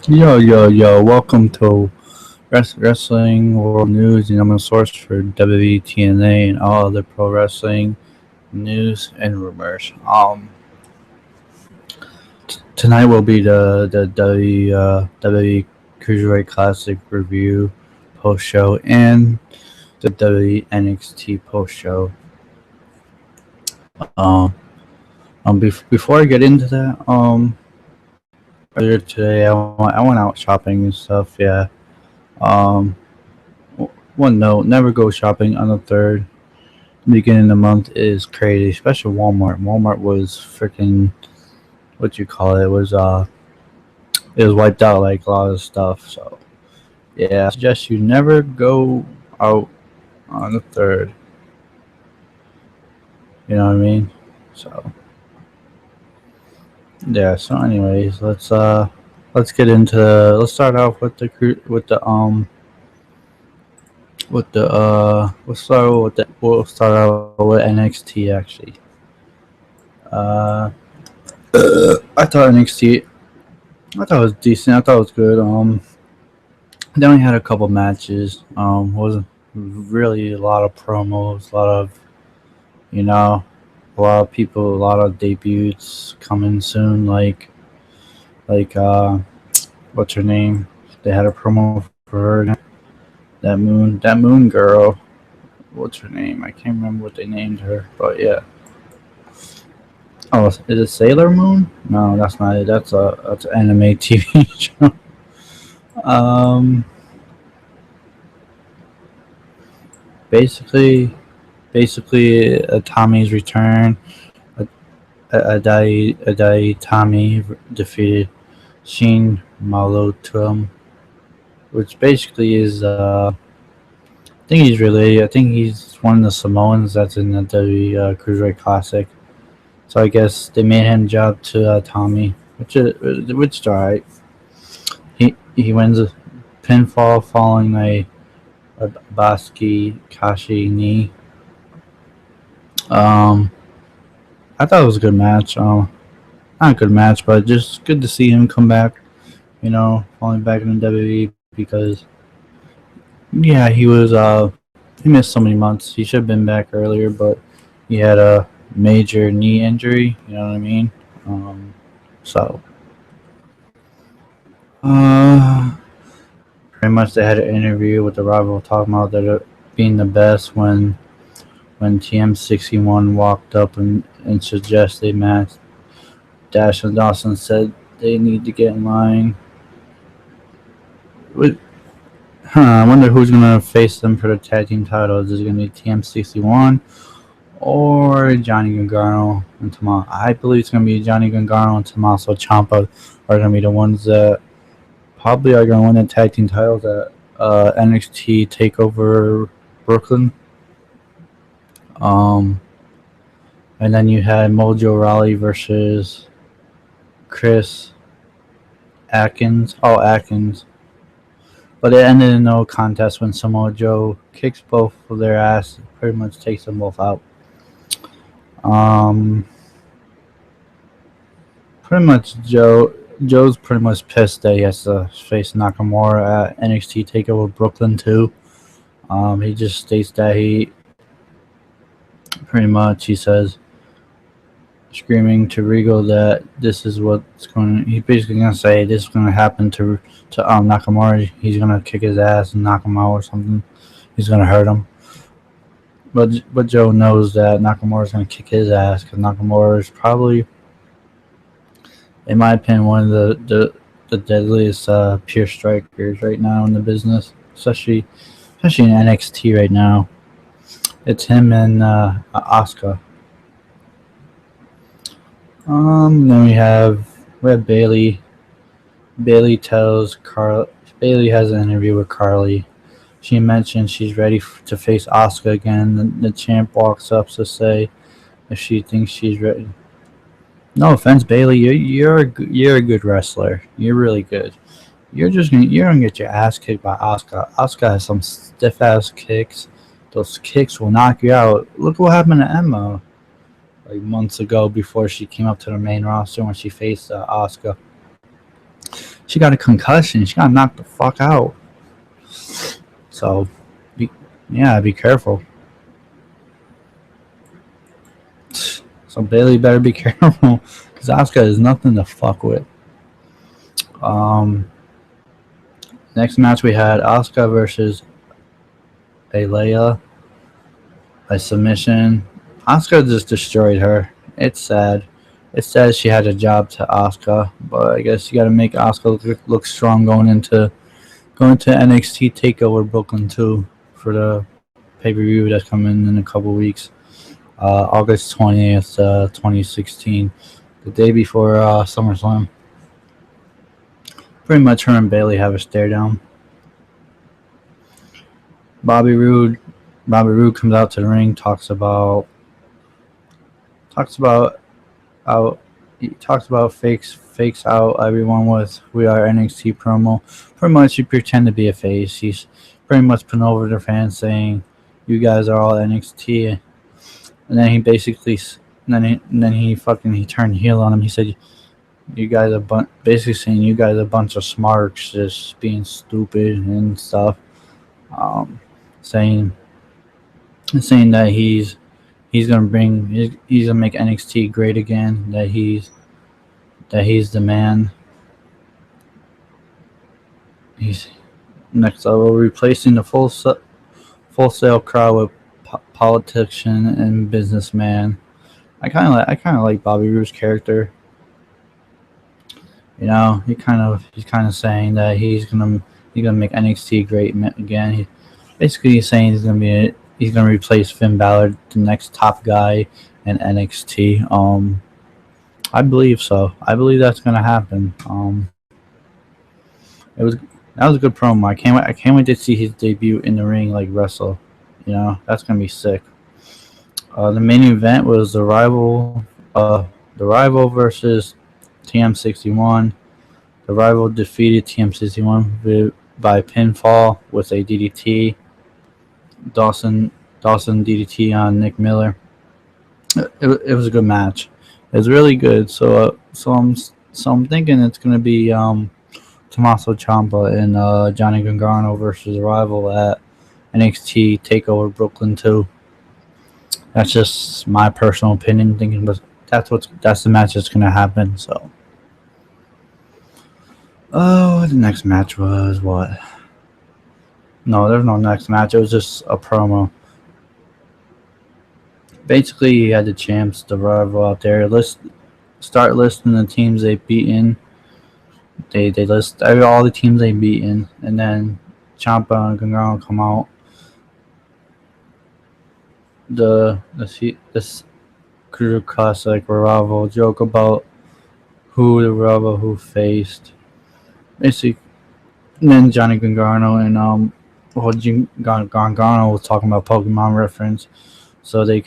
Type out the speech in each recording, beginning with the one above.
Yo, welcome to Wrestling World News, the number one source for WWE, TNA, and all other pro wrestling news and rumors. Tonight will be the WWE Cruiserweight Classic review post show and the WWE NXT post show. Before I get into that, earlier today I went out shopping and stuff. Yeah. Um, One note: never go shopping on the third. Beginning of the month is crazy, especially Walmart. Walmart was freaking what you call it it was wiped out like a lot of stuff. So yeah, I suggest you never go out on the third. You know what I mean? So yeah. So anyways, let's get into let's start off with we'll start out with NXT actually. Uh, I thought NXT I thought it was decent. I thought it was good. They only had a couple matches. Wasn't really a lot of promos, a lot of you know, a lot of people, a lot of debuts coming soon. Like what's her name? They had a promo for her. That moon girl. What's her name? I can't remember what they named her, but yeah. Oh, is it Sailor Moon? No, that's not it. That's an anime TV show. Um, basically, Tommy's return. Adai Tommy defeated Shin Malotrum, which basically is I think he's related. I think he's one of the Samoans that's in the WWE Cruiserweight Classic. So I guess they made him job to Tommy, which is alright. He wins a pinfall following a Baski Kashi knee. Um, I thought it was a good match. Not a good match, but just good to see him come back. Falling back in the WWE because yeah, he missed so many months. He should have been back earlier, but he had a major knee injury. You know what I mean? So uh, pretty much they had an interview with the rival talking about that being the best when TM61 walked up and suggested they match. Dash and Dawson said they need to get in line. I wonder who's gonna face them for the tag team titles. Is it gonna be TM61 or Johnny Gargano and Tommaso? I believe it's gonna be Johnny Gargano and Tommaso Ciampa are gonna be the ones that probably are gonna win the tag team titles at NXT Takeover Brooklyn. Um, and then you had Mojo Rawley versus Chris Atkins. Oh, Atkins. But it ended in no contest when Samoa Joe kicks both of their ass, pretty much takes them both out. Um, Pretty much Joe's pretty much pissed that he has to face Nakamura at NXT Takeover Brooklyn too. He just states that he says screaming to Regal that this is what's going. He's basically gonna say this is gonna happen to Nakamura. He's gonna kick his ass and knock him out or something. He's gonna hurt him. But Joe knows that Nakamura's gonna kick his ass because Nakamura is probably, in my opinion, one of the deadliest pure strikers right now in the business, especially in NXT right now. It's him and Asuka. Then we have Bailey. Bailey has an interview with Carly. She mentions she's ready to face Asuka again. The champ walks up to say if she thinks she's ready. No offense, Bailey, you're a good wrestler. You're really good. You're gonna get your ass kicked by Asuka. Asuka has some stiff ass kicks. Those kicks will knock you out. Look what happened to Emma like months ago before she came up to the main roster when she faced Asuka. she got a concussion. She got knocked the fuck out. So, be careful. So Bailey better be careful because Asuka is nothing to fuck with. Next match we had Asuka versus Aleya by submission. Asuka just destroyed her. It's sad. It says she had a job to Asuka, but I guess you got to make Asuka look strong going into NXT Takeover Brooklyn too for the pay-per-view that's coming in a couple weeks. August 20th, 2016, the day before SummerSlam. Pretty much her and Bailey have a stare down. Bobby Roode comes out to the ring, talks about fakes out everyone with "We Are NXT" promo. Pretty much he pretend to be a face. He's pretty much putting over the fans saying, "You guys are all NXT," and then he basically, he turned heel on him. He said, "You guys are basically saying you guys are a bunch of smarks, just being stupid and stuff." Saying that he's gonna make NXT great again. That he's the man. He's next level, replacing the full sale crowd with politician and businessman. I kind of like Bobby Roode's character. You know, he's kind of saying that he's gonna make NXT great again. He's saying he's gonna replace Finn Balor, the next top guy in NXT. I believe so. I believe that's gonna happen. That was a good promo. I can't wait to see his debut in the ring, like wrestle. You know, that's gonna be sick. The main event was the rival versus TM61. The rival defeated TM61 by pinfall with a DDT. Dawson DDT on Nick Miller. It was a good match. It was really good. So I'm thinking it's gonna be Tommaso Ciampa and Johnny Gargano versus the rival at NXT Takeover Brooklyn 2. That's just my personal opinion. Thinking, but that's the match that's gonna happen. So, the next match was what? No, there's no next match. It was just a promo. Basically, you had the champs, the rival out there. Start listing the teams they've beaten. They list all the teams they've beaten, and then Ciampa and Gargano come out. This Crew Classic rival joke about who faced. Basically, and then Johnny Gargano and Gargano was talking about Pokemon reference, so they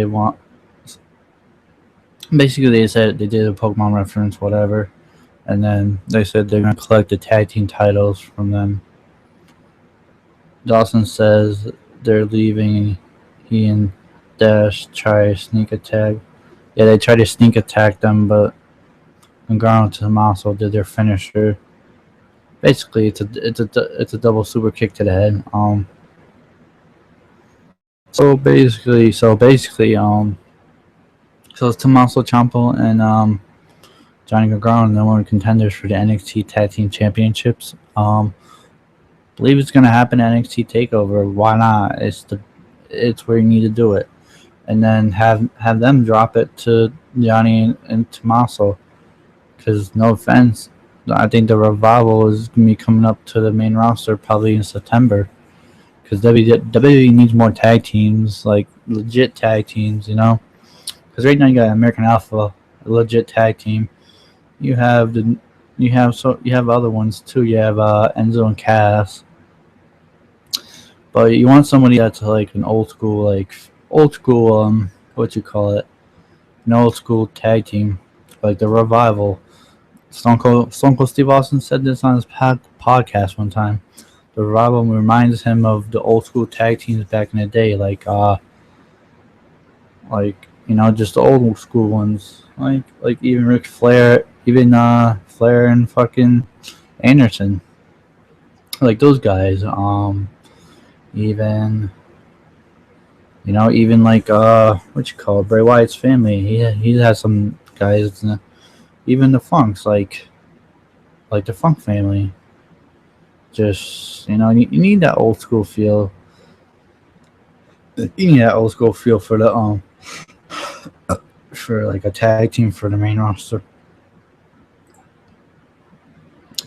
want. Basically, they said they did a Pokemon reference, whatever, and then they said they're gonna collect the tag team titles from them. Dawson says they're leaving. He and Dash try to sneak attack. Yeah, they tried to sneak attack them, but Gargano and Tommaso did their finisher. Basically, it's a double super kick to the head. So basically, it's Tommaso Ciampa and Johnny Gargano, number one contenders for the NXT Tag Team Championships. Believe it's gonna happen at NXT Takeover. Why not? It's where you need to do it, and then have them drop it to Johnny and Tommaso. Because no offense, I think the Revival is gonna be coming up to the main roster probably in September. Because WWE needs more tag teams, like legit tag teams, you know. Because right now you got American Alpha, a legit tag team. You have other ones too. You have Enzo and Cass. But you want somebody that's like an old school, what you call it, an old school tag team, like the Revival. Stone Cold Steve Austin said this on his podcast one time. The Revival reminds him of the old school tag teams back in the day, just the old school ones. Like even Ric Flair, even Flair and fucking Anderson, like those guys. Even even like what you call it, Bray Wyatt's family. He has some guys. Even the Funks, like the Funk family. Just you need that old school feel. You need that old school feel for the for like a tag team for the main roster.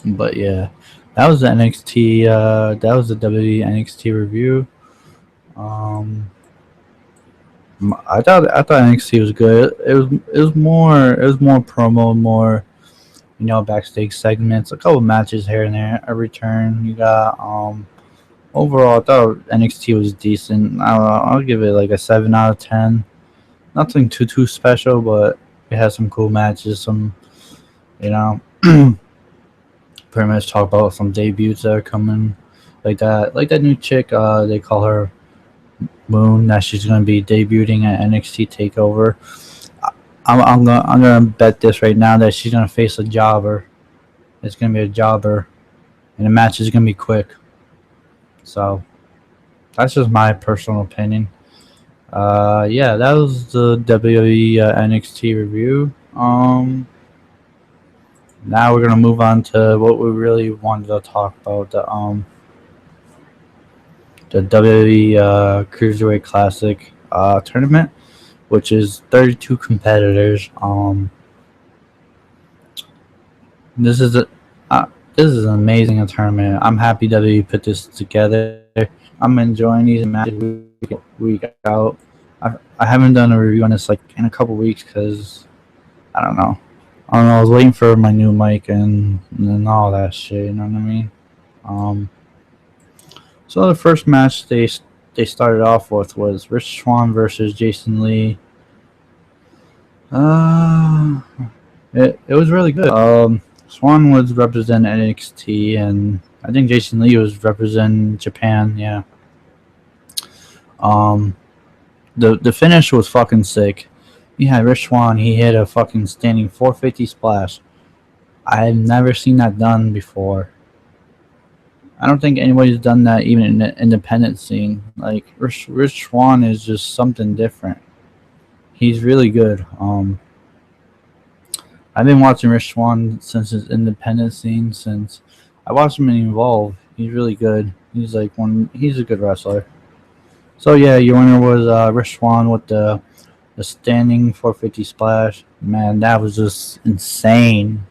But yeah, that was the NXT. That was the WWE NXT review. I thought NXT was good. It was more promo, more backstage segments, a couple matches here and there, a return. You got overall, I thought NXT was decent. I'll give it like a 7 out of 10. Nothing too special, but it has some cool matches. Some you know pretty much talk about some debuts that are coming, like that new chick. They call her Moon. That she's gonna be debuting at NXT Takeover. I'm gonna bet this right now that she's gonna face a jobber. It's gonna be a jobber, and the match is gonna be quick. So that's just my personal opinion. Yeah, that was the WWE NXT review. Now we're gonna move on to what we really wanted to talk about, the WWE Cruiserweight Classic tournament, which is 32 competitors. This is a this is an amazing tournament. I'm happy WWE put this together. I'm enjoying these matches week out. I haven't done a review on this like in a couple weeks because I don't know. I was waiting for my new mic and all that shit. You know what I mean? So the first match they started off with was Rich Swann versus Jason Lee. It was really good. Swan was representing NXT, and I think Jason Lee was representing Japan. Yeah. The finish was fucking sick. You had Rich Swann. He hit a fucking standing 450 splash. I've never seen that done before. I don't think anybody's done that even in the independent scene. Like Rich Swann is just something different. He's really good. I've been watching Rich Swann since his independent scene. Since I watched him in Evolve, he's really good. He's a good wrestler. So yeah, your winner was Rich Swann with the standing 450 splash. Man, that was just insane.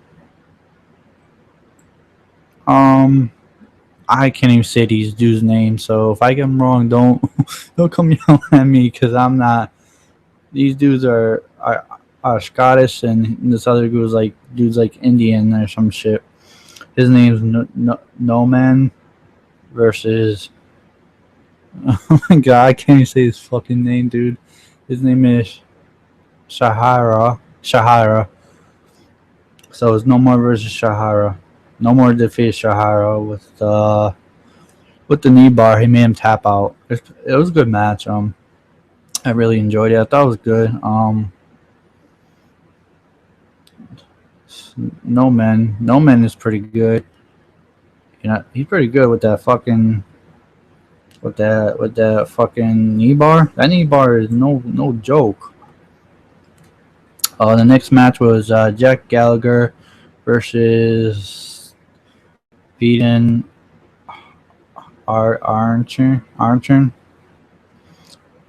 I can't even say these dudes' names, so if I get them wrong, don't come yelling at me because I'm not. These dudes are Scottish, and this other dude's like Indian or some shit. His name's No Man versus. Oh my god, I can't even say his fucking name, dude. His name is Shahara. So it's No More versus Shahara. No More defeated Shahara with the knee bar. He made him tap out. It was a good match. I really enjoyed it. I thought it was good. No Man is pretty good. He's pretty good with that fucking knee bar. That knee bar is no joke. The next match was Jack Gallagher versus Beaton Arnchen.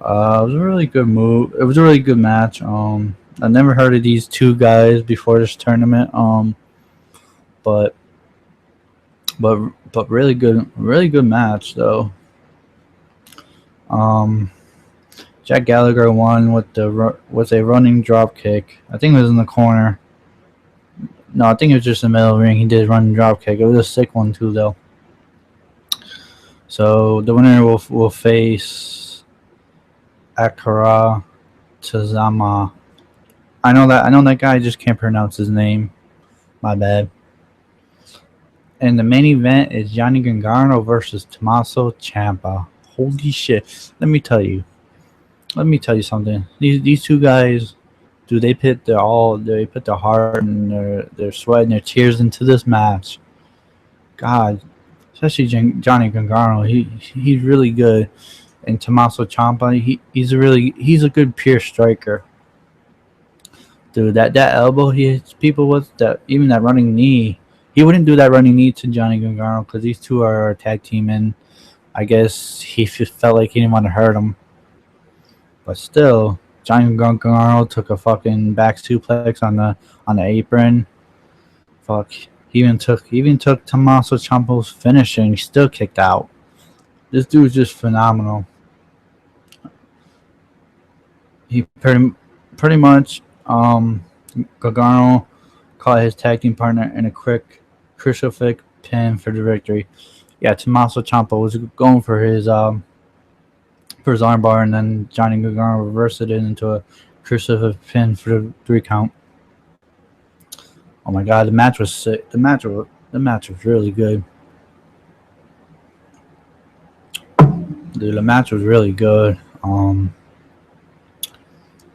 It was a really good move. It was a really good match. I never heard of these two guys before this tournament. But really good match though. Jack Gallagher won with a running drop kick. I think it was in the corner. No, I think it was just in the middle of the ring. He did run drop kick. It was a sick one too, though. So the winner will face Akira Tazama. I know that guy. I just can't pronounce his name. My bad. And the main event is Johnny Gargano versus Tommaso Ciampa. Holy shit! Let me tell you something. These two guys, Dude, they put their heart and their sweat and their tears into this match. God, especially Johnny Gargano, he's really good. And Tommaso Ciampa, he's a good pure striker. Dude, that elbow he hits people with, that even that running knee, he wouldn't do that running knee to Johnny Gargano because these two are a tag team, and I guess he just felt like he didn't want to hurt him. But still, Johnny Gargano took a fucking back suplex on the apron. Fuck, he even took Tommaso Ciampa's finisher, and he still kicked out. This dude's just phenomenal. He pretty much Gargano caught his tag team partner in a quick crucifix pin for the victory. Yeah, Tommaso Ciampa was going for his armbar, and then Johnny Gargano reversed it into a crucifix pin for the 3 count. Oh my god, the match was sick. The match was really good. Dude, the match was really good.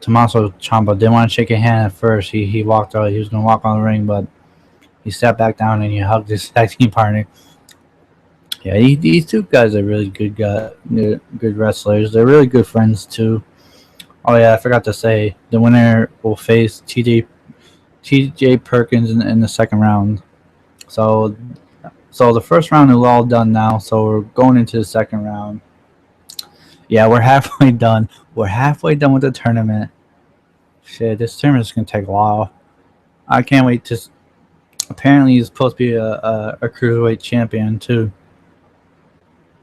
Tommaso Ciampa didn't want to shake a hand at first. He walked out. He was gonna walk on the ring, but he sat back down and he hugged his tag team partner. Yeah, these two guys are really they're good wrestlers. They're really good friends too. Oh yeah, I forgot to say the winner will face TJ Perkins in the second round. So the first round is all done now. So we're going into the second round. Yeah, we're halfway done. We're halfway done with the tournament. Shit, this tournament's gonna take a while. I can't wait to. Apparently, he's supposed to be a cruiserweight champion too.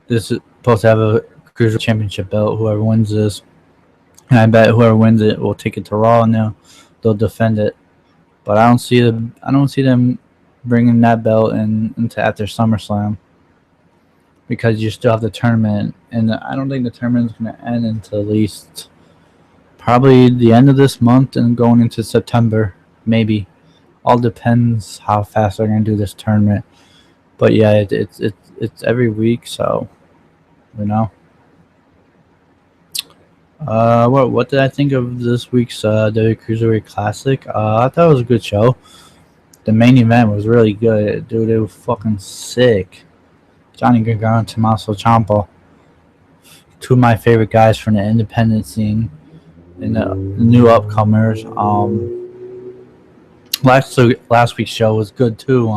This is supposed to have a cruiserweight championship belt. Whoever wins this, and I bet whoever wins it will take it to Raw, and they'll defend it. But I don't see them bringing that belt into after SummerSlam, because you still have the tournament, and I don't think the tournament's going to end until at least probably the end of this month and going into September, maybe. All depends how fast they're going to do this tournament. But yeah, it's every week, so you know. What did I think of this week's WWE Cruiserweight Classic? I thought it was a good show. The main event was really good, dude. It was fucking sick. Johnny Gargano and Tommaso Ciampa, two of my favorite guys from the independent scene, and the new upcomers. Last week's show was good too.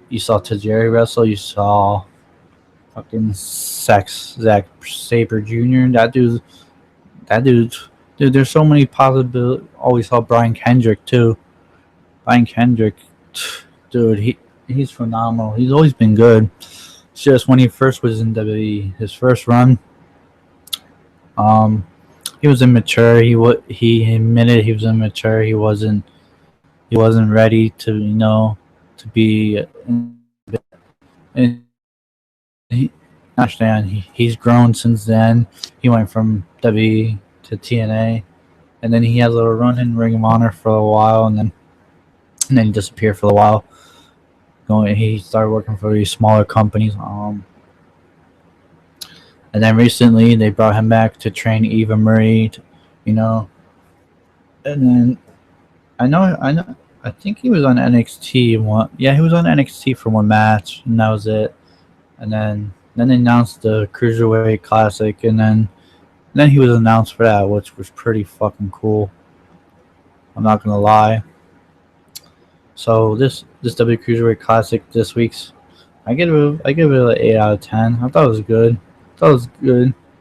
You saw Tajiri wrestle. You saw fucking Zack Sabre Jr. Dude. There's so many possibilities. Always saw Brian Kendrick too. Brian Kendrick, dude, he's phenomenal. He's always been good. It's just when he first was in WWE, his first run, he was immature. He admitted he was immature. He wasn't ready to be. And he understand he's grown since then. He went from WWE to TNA, and then he had a little run in Ring of Honor for a while, and then he disappeared for a while. He started working for these smaller companies. And then recently they brought him back to train Eva Marie, And then I think he was on NXT. He was on NXT for one match, and that was it. And then they announced the Cruiserweight Classic, and then he was announced for that, which was pretty fucking cool. I'm not gonna lie. So this W Cruiserweight Classic this week's, I give it an 8 out of 10. I thought it was good.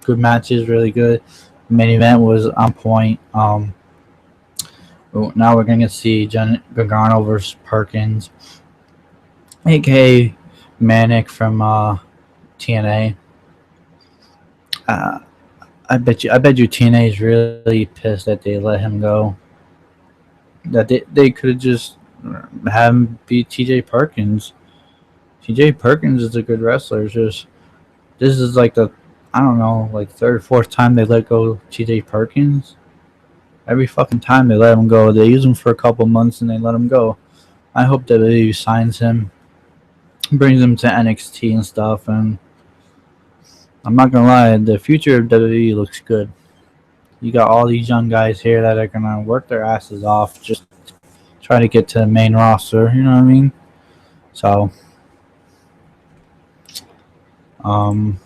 Good matches, really good. The main event was on point. Now we're gonna see Gargano versus Perkins, aka Manic from TNA. I bet you TNA is really pissed that they let him go. That they could have just have him beat TJ Perkins. TJ Perkins is a good wrestler. It's just this is like the third or fourth time they let go of TJ Perkins. Every fucking time they let him go, they use him for a couple months and they let him go. I hope WWE signs him, brings him to NXT and stuff, and I'm not gonna lie, the future of WWE looks good. You got all these young guys here that are gonna work their asses off just try to get to the main roster. You know what I mean? So,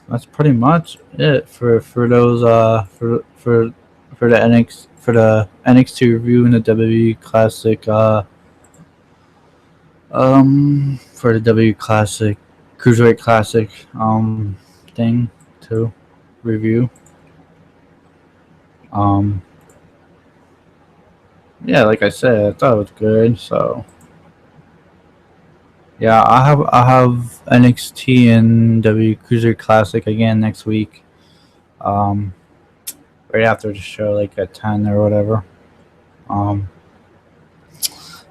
that's pretty much it for those for the NXT review and the WWE Classic for the W Classic Cruiserweight Classic thing to review. Um, yeah, like I said, I thought it was good. So yeah, I have NXT and W Cruiser Classic again next week. Um, right after the show, like at 10 or whatever. Um,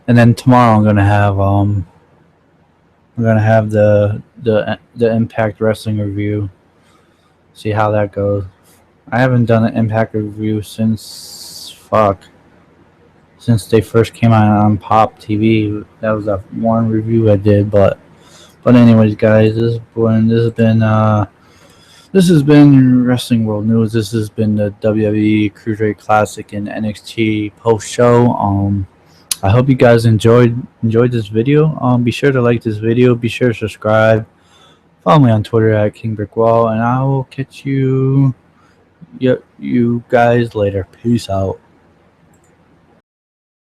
and then tomorrow I'm gonna have the Impact Wrestling review. See how that goes. I haven't done an Impact review since they first came out on Pop TV. That was that one review I did, but anyways, guys, this has been Wrestling World News. This has been the WWE Cruiserweight Classic and NXT post show. I hope you guys enjoyed this video. Be sure to like this video. Be sure to subscribe. Follow me on Twitter at KingBrickwall, and I will catch you guys later. Peace out.